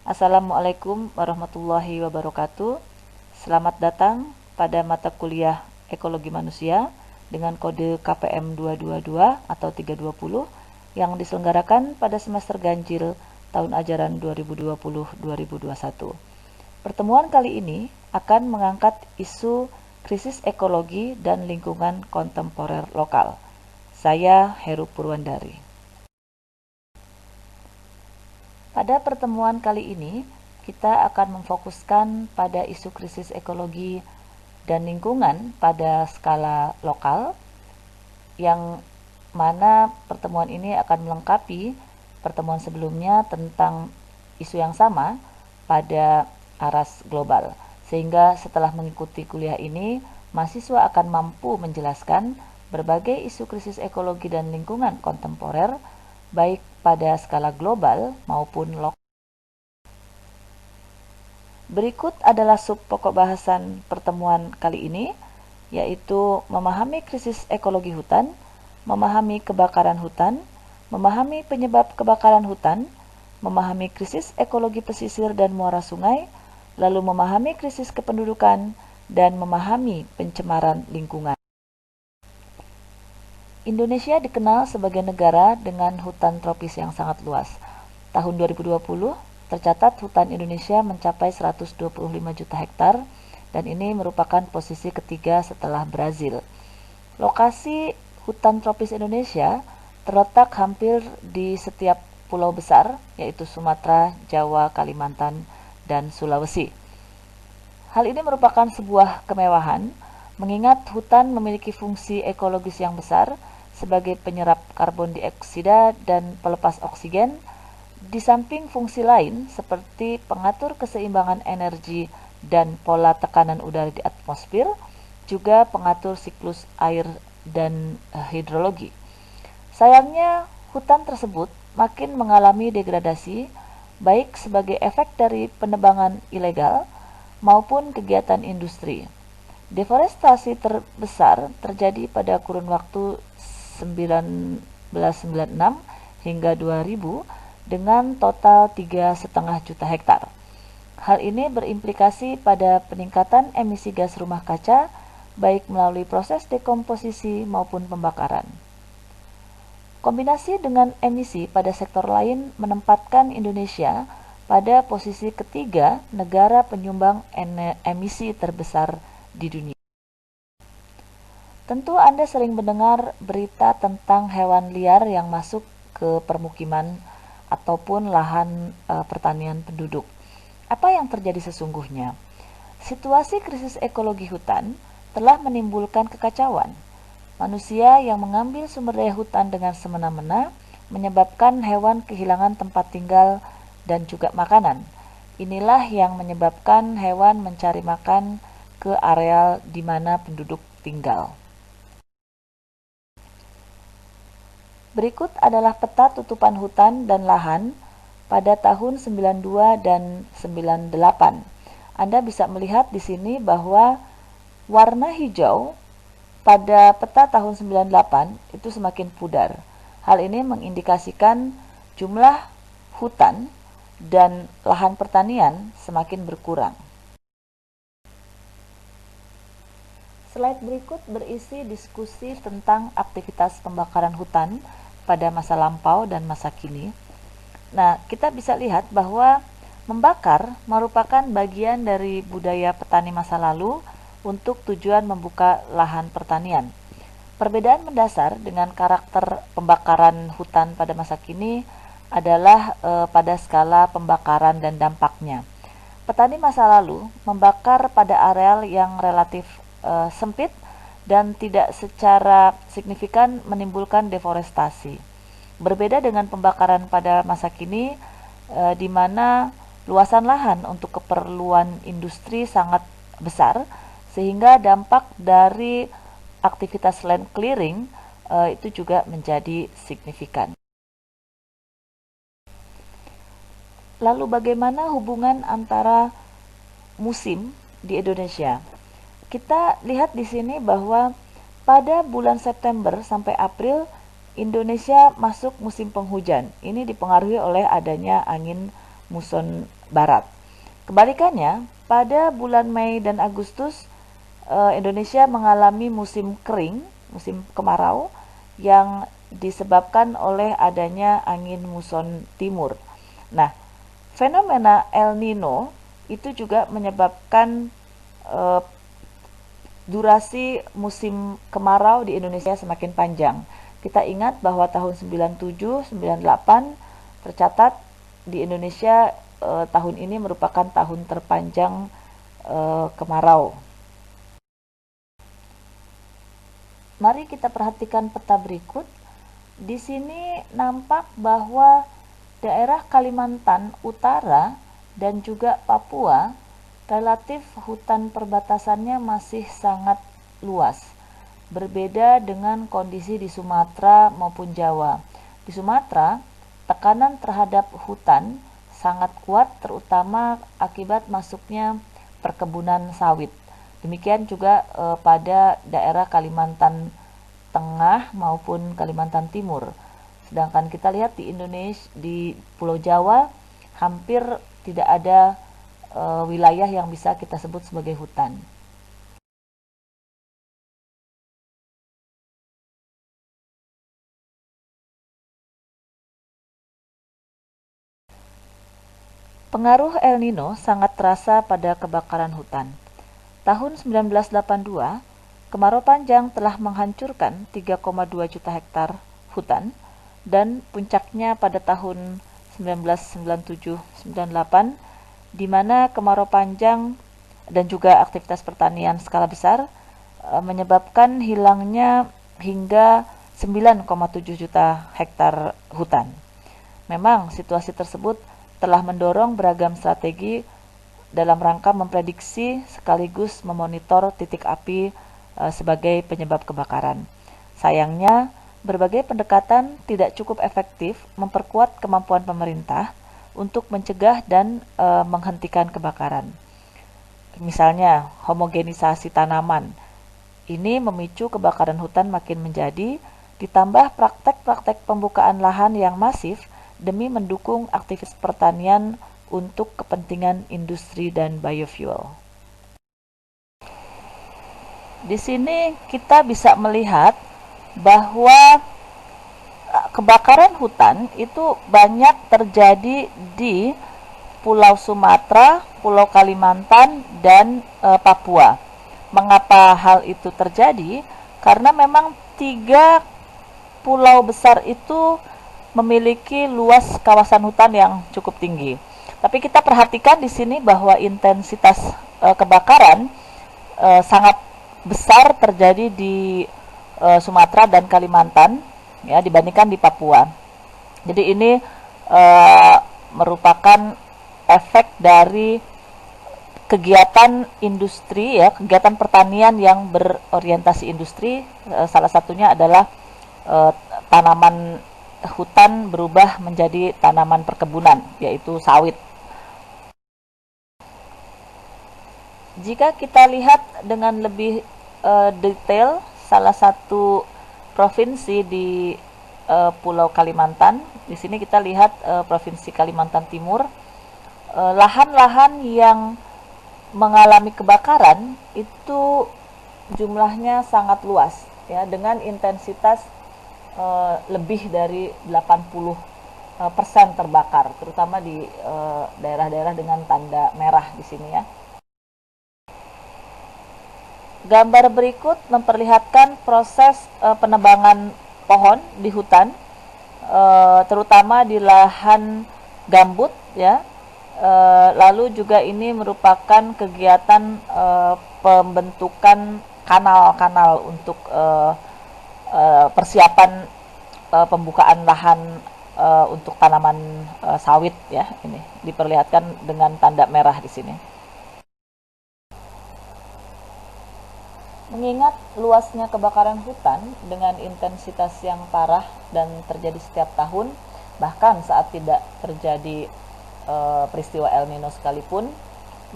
Assalamualaikum warahmatullahi wabarakatuh. Selamat datang pada mata kuliah Ekologi Manusia dengan kode KPM 222 atau 320 yang diselenggarakan pada semester ganjil tahun ajaran 2020-2021. Pertemuan kali ini akan mengangkat isu krisis ekologi dan lingkungan kontemporer lokal. Saya Heru Purwandari. Pada pertemuan kali ini, kita akan memfokuskan pada isu krisis ekologi dan lingkungan pada skala lokal, yang mana pertemuan ini akan melengkapi pertemuan sebelumnya tentang isu yang sama pada aras global. Sehingga setelah mengikuti kuliah ini, mahasiswa akan mampu menjelaskan berbagai isu krisis ekologi dan lingkungan kontemporer, baik pada skala global maupun lokal. Berikut adalah sub pokok bahasan pertemuan kali ini, yaitu memahami krisis ekologi hutan, memahami kebakaran hutan, memahami penyebab kebakaran hutan, memahami krisis ekologi pesisir dan muara sungai, lalu memahami krisis kependudukan, dan memahami pencemaran lingkungan. Indonesia dikenal sebagai negara dengan hutan tropis yang sangat luas. Tahun 2020, tercatat hutan Indonesia mencapai 125 juta hektar dan ini merupakan posisi ketiga setelah Brazil. Lokasi hutan tropis Indonesia terletak hampir di setiap pulau besar, yaitu Sumatera, Jawa, Kalimantan, dan Sulawesi. Hal ini merupakan sebuah kemewahan, mengingat hutan memiliki fungsi ekologis yang besar sebagai penyerap karbon dioksida dan pelepas oksigen, di samping fungsi lain seperti pengatur keseimbangan energi dan pola tekanan udara di atmosfer, juga pengatur siklus air dan hidrologi. Sayangnya, hutan tersebut makin mengalami degradasi, baik sebagai efek dari penebangan ilegal maupun kegiatan industri. Deforestasi terbesar terjadi pada kurun waktu 1996 hingga 2000 dengan total 3,5 juta hektar. Hal ini berimplikasi pada peningkatan emisi gas rumah kaca, baik melalui proses dekomposisi maupun pembakaran. Kombinasi dengan emisi pada sektor lain menempatkan Indonesia pada posisi ketiga negara penyumbang emisi terbesar di dunia. Tentu Anda sering mendengar berita tentang hewan liar yang masuk ke permukiman ataupun lahan pertanian penduduk. Apa yang terjadi sesungguhnya? Situasi krisis ekologi hutan telah menimbulkan kekacauan. Manusia yang mengambil sumber daya hutan dengan semena-mena menyebabkan hewan kehilangan tempat tinggal dan juga makanan. Inilah yang menyebabkan hewan mencari makan ke areal di mana penduduk tinggal. Berikut adalah peta tutupan hutan dan lahan pada tahun 92 dan 98. Anda bisa melihat di sini bahwa warna hijau pada peta tahun 98 itu semakin pudar. Hal ini mengindikasikan jumlah hutan dan lahan pertanian semakin berkurang. Slide berikut berisi diskusi tentang aktivitas pembakaran hutan pada masa lampau dan masa kini. Nah, kita bisa lihat bahwa membakar merupakan bagian dari budaya petani masa lalu untuk tujuan membuka lahan pertanian. Perbedaan mendasar dengan karakter pembakaran hutan pada masa kini adalah pada skala pembakaran dan dampaknya. Petani masa lalu membakar pada areal yang relatif sempit dan tidak secara signifikan menimbulkan deforestasi. Berbeda dengan pembakaran pada masa kini, di mana luasan lahan untuk keperluan industri sangat besar, sehingga dampak dari aktivitas land clearing itu juga menjadi signifikan. Lalu bagaimana hubungan antara musim di Indonesia? Kita lihat di sini bahwa pada bulan September sampai April Indonesia masuk musim penghujan. Ini dipengaruhi oleh adanya angin muson barat. Kebalikannya, pada bulan Mei dan Agustus, Indonesia mengalami musim kering, musim kemarau, yang disebabkan oleh adanya angin muson timur. Nah, fenomena El Nino itu juga menyebabkan durasi musim kemarau di Indonesia semakin panjang. Kita ingat bahwa tahun 97, 98 tercatat di Indonesia tahun ini merupakan tahun terpanjang kemarau. Mari kita perhatikan peta berikut. Di sini nampak bahwa daerah Kalimantan Utara dan juga Papua relatif hutan perbatasannya masih sangat luas. Berbeda dengan kondisi di Sumatera maupun Jawa. Di Sumatera, tekanan terhadap hutan sangat kuat terutama akibat masuknya perkebunan sawit. Demikian juga pada daerah Kalimantan Tengah maupun Kalimantan Timur. Sedangkan kita lihat di Indonesia, di Pulau Jawa hampir tidak ada wilayah yang bisa kita sebut sebagai hutan. Pengaruh El Nino sangat terasa pada kebakaran hutan. Tahun 1982, kemarau panjang telah menghancurkan 3,2 juta hektar hutan dan puncaknya pada tahun 1997-98 di mana kemarau panjang dan juga aktivitas pertanian skala besar menyebabkan hilangnya hingga 9,7 juta hektar hutan. Memang situasi tersebut telah mendorong beragam strategi dalam rangka memprediksi sekaligus memonitor titik api sebagai penyebab kebakaran. Sayangnya, berbagai pendekatan tidak cukup efektif memperkuat kemampuan pemerintah untuk mencegah dan menghentikan kebakaran. Misalnya, homogenisasi tanaman. Ini memicu kebakaran hutan makin menjadi, ditambah praktek-praktek pembukaan lahan yang masif demi mendukung aktivitas pertanian untuk kepentingan industri dan biofuel. Di sini kita bisa melihat bahwa kebakaran hutan itu banyak terjadi di Pulau Sumatera, Pulau Kalimantan, dan Papua. Mengapa hal itu terjadi? Karena memang 3 pulau besar itu memiliki luas kawasan hutan yang cukup tinggi. Tapi kita perhatikan di sini bahwa intensitas kebakaran sangat besar terjadi di Sumatera dan Kalimantan ya dibandingkan di Papua. Jadi ini merupakan efek dari kegiatan industri ya, kegiatan pertanian yang berorientasi industri. Salah satunya adalah tanaman hutan berubah menjadi tanaman perkebunan, yaitu sawit. Jika kita lihat dengan lebih detail, salah satu provinsi di Pulau Kalimantan, di sini kita lihat Provinsi Kalimantan Timur, lahan-lahan yang mengalami kebakaran itu jumlahnya sangat luas, ya, dengan intensitas lebih dari 80% terbakar, terutama di daerah-daerah dengan tanda merah di sini ya. Gambar berikut memperlihatkan proses penebangan pohon di hutan, terutama di lahan gambut ya. Lalu juga ini merupakan kegiatan pembentukan kanal-kanal untuk persiapan pembukaan lahan untuk tanaman sawit ya. Ini diperlihatkan dengan tanda merah di sini. Mengingat luasnya kebakaran hutan dengan intensitas yang parah dan terjadi setiap tahun, bahkan saat tidak terjadi peristiwa El Nino sekalipun,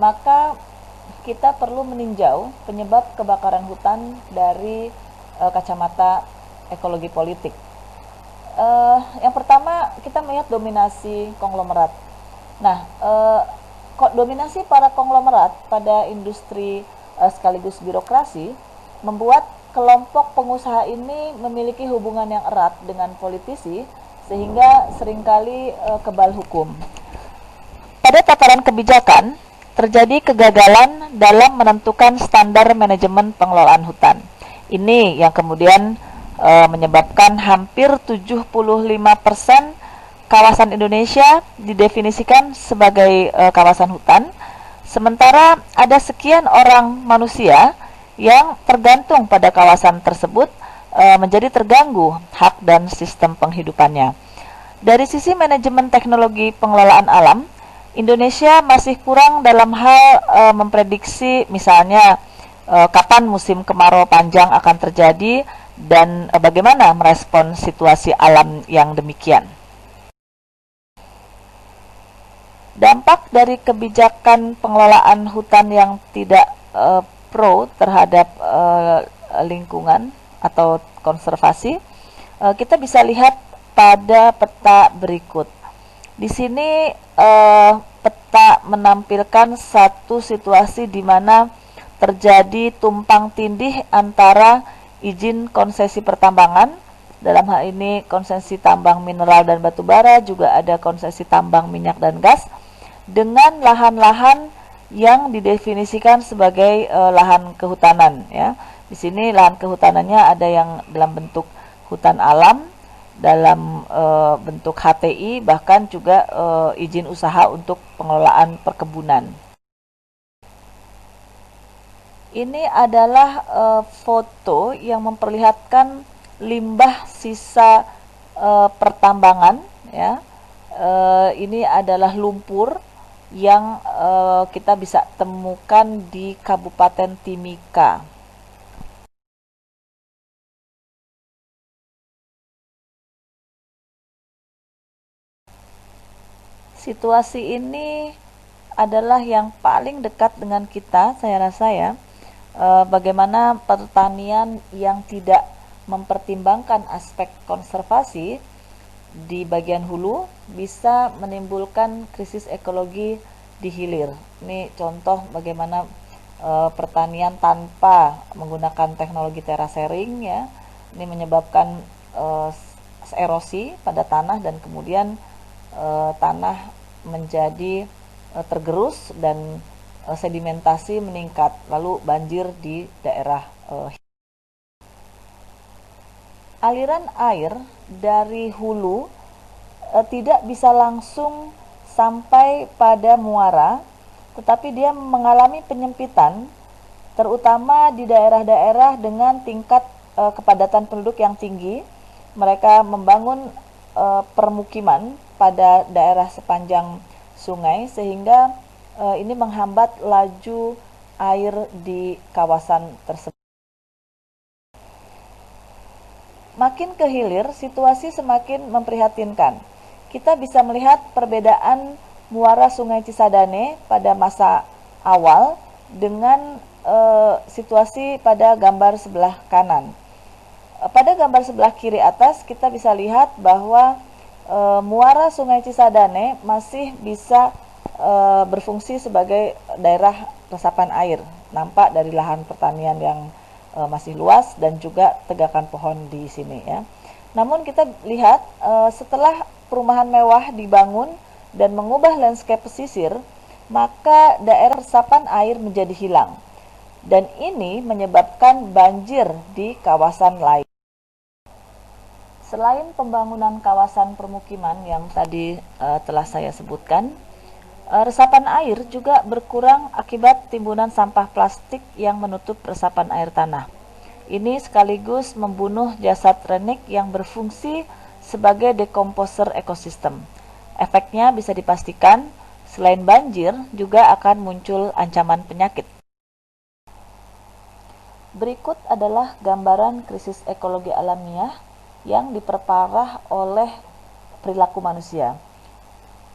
maka kita perlu meninjau penyebab kebakaran hutan dari kacamata ekologi politik. Yang pertama, kita melihat dominasi konglomerat. Nah, dominasi para konglomerat pada industri sekaligus birokrasi membuat kelompok pengusaha ini memiliki hubungan yang erat dengan politisi sehingga seringkali kebal hukum. Pada tataran kebijakan, terjadi kegagalan dalam menentukan standar manajemen pengelolaan hutan. Ini yang kemudian menyebabkan hampir 75% kawasan Indonesia didefinisikan sebagai kawasan hutan, sementara ada sekian orang manusia yang tergantung pada kawasan tersebut menjadi terganggu hak dan sistem penghidupannya. Dari sisi manajemen teknologi pengelolaan alam, Indonesia masih kurang dalam hal memprediksi misalnya kapan musim kemarau panjang akan terjadi dan bagaimana merespon situasi alam yang demikian. Dampak dari kebijakan pengelolaan hutan yang tidak pro terhadap lingkungan atau konservasi, kita bisa lihat pada peta berikut. Di sini peta menampilkan satu situasi di mana terjadi tumpang tindih antara izin konsesi pertambangan, dalam hal ini konsesi tambang mineral dan batu bara, juga ada konsesi tambang minyak dan gas, dengan lahan-lahan yang didefinisikan sebagai lahan kehutanan. Ya, di sini lahan kehutanannya ada yang dalam bentuk hutan alam, dalam bentuk HTI, bahkan juga izin usaha untuk pengelolaan perkebunan. Ini adalah foto yang memperlihatkan limbah sisa pertambangan. Ya, ini adalah lumpur yang kita bisa temukan di Kabupaten Timika. Situasi ini adalah yang paling dekat dengan kita, saya rasa ya. Bagaimana pertanian yang tidak mempertimbangkan aspek konservasi di bagian hulu bisa menimbulkan krisis ekologi di hilir. Ini contoh bagaimana pertanian tanpa menggunakan teknologi terasering, ya, ini menyebabkan erosi pada tanah dan kemudian tanah menjadi tergerus dan sedimentasi meningkat, lalu banjir di daerah. Aliran air dari hulu tidak bisa langsung sampai pada muara, tetapi dia mengalami penyempitan, terutama di daerah-daerah dengan tingkat kepadatan penduduk yang tinggi. Mereka membangun permukiman pada daerah sepanjang sungai sehingga ini menghambat laju air di kawasan tersebut. Makin ke hilir, situasi semakin memprihatinkan. Kita bisa melihat perbedaan muara Sungai Cisadane pada masa awal dengan situasi pada gambar sebelah kanan. Pada gambar sebelah kiri atas kita bisa lihat bahwa muara Sungai Cisadane masih bisa berfungsi sebagai daerah resapan air, nampak dari lahan pertanian yang masih luas dan juga tegakan pohon di sini, ya. Namun kita lihat setelah perumahan mewah dibangun dan mengubah landscape pesisir, maka daerah resapan air menjadi hilang. Dan ini menyebabkan banjir di kawasan lain. Selain pembangunan kawasan permukiman yang tadi telah saya sebutkan, resapan air juga berkurang akibat timbunan sampah plastik yang menutup resapan air tanah. Ini sekaligus membunuh jasad renik yang berfungsi sebagai dekomposer ekosistem. Efeknya bisa dipastikan, selain banjir, juga akan muncul ancaman penyakit. Berikut adalah gambaran krisis ekologi alamiah yang diperparah oleh perilaku manusia.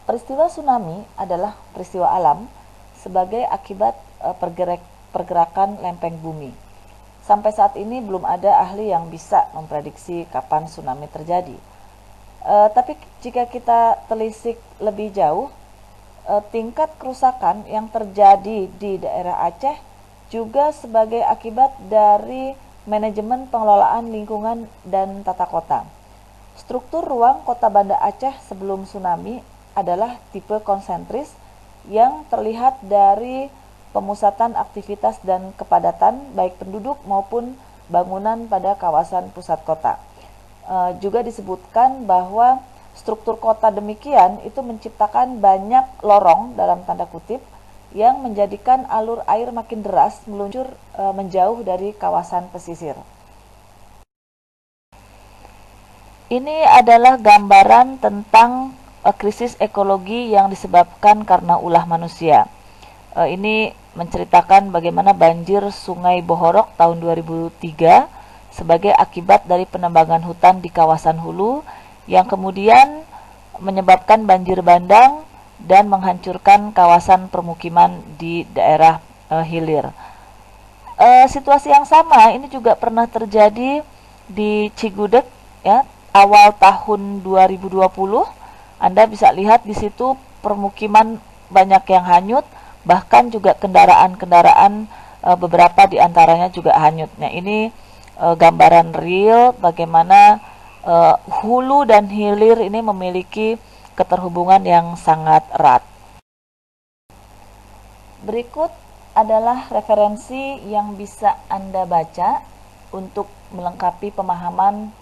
Peristiwa tsunami adalah peristiwa alam sebagai akibat pergerakan lempeng bumi. Sampai saat ini belum ada ahli yang bisa memprediksi kapan tsunami terjadi. Tapi jika kita telisik lebih jauh, tingkat kerusakan yang terjadi di daerah Aceh juga sebagai akibat dari manajemen pengelolaan lingkungan dan tata kota. Struktur ruang kota Banda Aceh sebelum tsunami adalah tipe konsentris yang terlihat dari pemusatan aktivitas dan kepadatan baik penduduk maupun bangunan pada kawasan pusat kota. Juga disebutkan bahwa struktur kota demikian itu menciptakan banyak lorong dalam tanda kutip yang menjadikan alur air makin deras meluncur menjauh dari kawasan pesisir. Ini adalah gambaran tentang krisis ekologi yang disebabkan karena ulah manusia. Ini menceritakan bagaimana banjir Sungai Bohorok tahun 2003 sebagai akibat dari penebangan hutan di kawasan hulu yang kemudian menyebabkan banjir bandang dan menghancurkan kawasan permukiman di daerah hilir. Situasi yang sama ini juga pernah terjadi di Cigudeg ya, awal tahun 2020. Anda bisa lihat di situ permukiman banyak yang hanyut, bahkan juga kendaraan-kendaraan beberapa di antaranya juga hanyut. Nah, ini gambaran real bagaimana hulu dan hilir ini memiliki keterhubungan yang sangat erat. Berikut adalah referensi yang bisa Anda baca untuk melengkapi pemahaman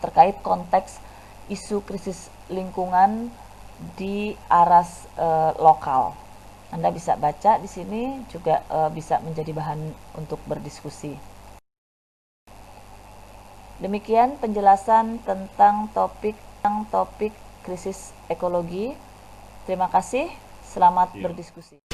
terkait konteks isu krisis lingkungan di aras lokal. Anda bisa baca di sini juga bisa menjadi bahan untuk berdiskusi. Demikian penjelasan tentang topik krisis ekologi. Terima kasih, selamat berdiskusi.